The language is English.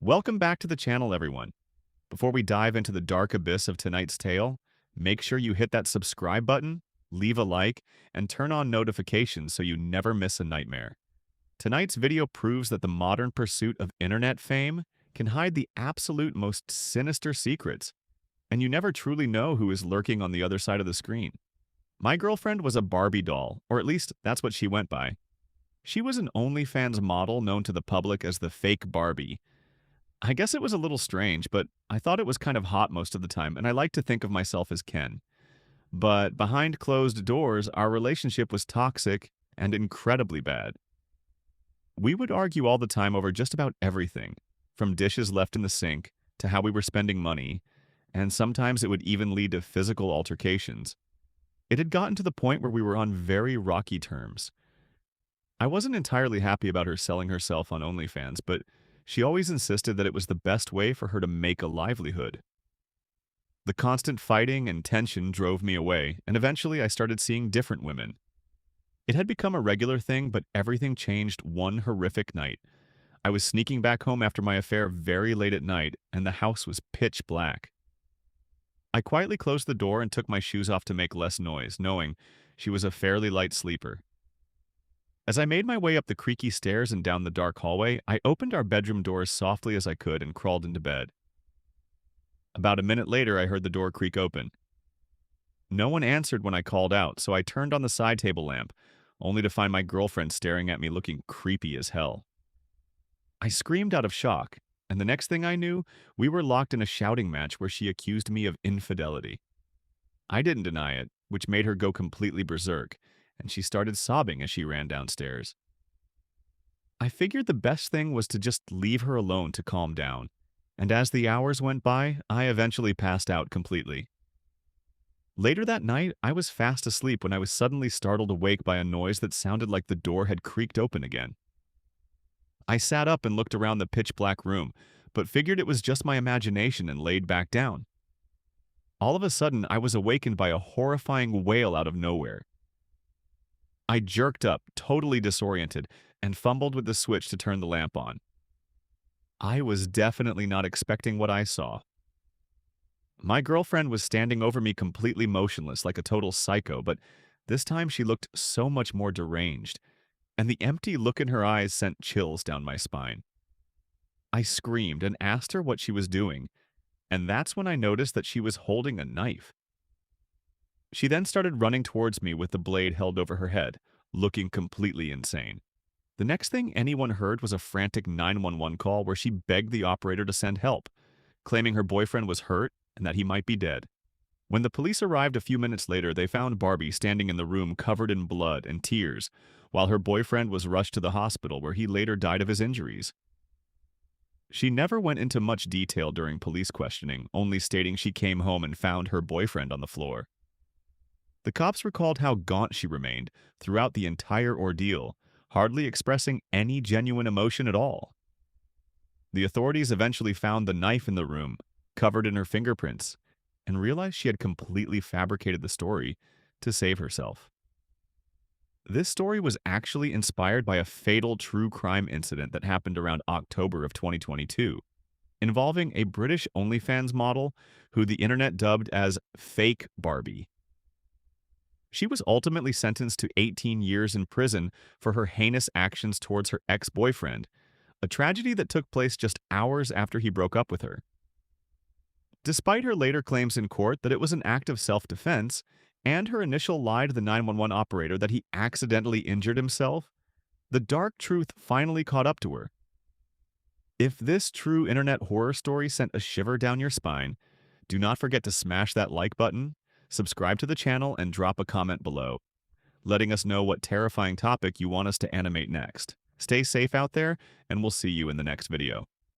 Welcome back to the channel, everyone. Before we dive into the dark abyss of tonight's tale, make sure you hit that subscribe button, leave a like, and turn on notifications so you never miss a nightmare. Tonight's video proves that the modern pursuit of internet fame can hide the absolute most sinister secrets, and you never truly know who is lurking on the other side of the screen. My girlfriend was a Barbie doll, or at least that's what she went by. She was an OnlyFans model known to the public as the fake Barbie. I guess it was a little strange, but I thought it was kind of hot most of the time, and I like to think of myself as Ken. But behind closed doors, our relationship was toxic and incredibly bad. We would argue all the time over just about everything, from dishes left in the sink to how we were spending money, and sometimes it would even lead to physical altercations. It had gotten to the point where we were on very rocky terms. I wasn't entirely happy about her selling herself on OnlyFans, but she always insisted that it was the best way for her to make a livelihood. The constant fighting and tension drove me away, and eventually I started seeing different women. It had become a regular thing, but everything changed one horrific night. I was sneaking back home after my affair very late at night, and the house was pitch black. I quietly closed the door and took my shoes off to make less noise, knowing she was a fairly light sleeper. As I made my way up the creaky stairs and down the dark hallway, I opened our bedroom door as softly as I could and crawled into bed. About a minute later, I heard the door creak open. No one answered when I called out, so I turned on the side table lamp, only to find my girlfriend staring at me looking creepy as hell. I screamed out of shock, and the next thing I knew, we were locked in a shouting match where she accused me of infidelity. I didn't deny it, which made her go completely berserk, and she started sobbing as she ran downstairs. I figured the best thing was to just leave her alone to calm down, and as the hours went by, I eventually passed out completely. Later that night, I was fast asleep when I was suddenly startled awake by a noise that sounded like the door had creaked open again. I sat up and looked around the pitch-black room, but figured it was just my imagination and laid back down. All of a sudden, I was awakened by a horrifying wail out of nowhere. I jerked up, totally disoriented, and fumbled with the switch to turn the lamp on. I was definitely not expecting what I saw. My girlfriend was standing over me completely motionless like a total psycho, but this time she looked so much more deranged, and the empty look in her eyes sent chills down my spine. I screamed and asked her what she was doing, and that's when I noticed that she was holding a knife. She then started running towards me with the blade held over her head, looking completely insane. The next thing anyone heard was a frantic 911 call where she begged the operator to send help, claiming her boyfriend was hurt and that he might be dead. When the police arrived a few minutes later, they found Barbie standing in the room covered in blood and tears, while her boyfriend was rushed to the hospital where he later died of his injuries. She never went into much detail during police questioning, only stating she came home and found her boyfriend on the floor. The cops recalled how gaunt she remained throughout the entire ordeal, hardly expressing any genuine emotion at all. The authorities eventually found the knife in the room, covered in her fingerprints, and realized she had completely fabricated the story to save herself. This story was actually inspired by a fatal true crime incident that happened around October of 2022, involving a British OnlyFans model who the internet dubbed as Fake Barbie. She was ultimately sentenced to 18 years in prison for her heinous actions towards her ex-boyfriend, a tragedy that took place just hours after he broke up with her. Despite her later claims in court that it was an act of self-defense, and her initial lie to the 911 operator that he accidentally injured himself, the dark truth finally caught up to her. If this true internet horror story sent a shiver down your spine, do not forget to smash that like button, subscribe to the channel, and drop a comment below, letting us know what terrifying topic you want us to animate next. Stay safe out there, and we'll see you in the next video.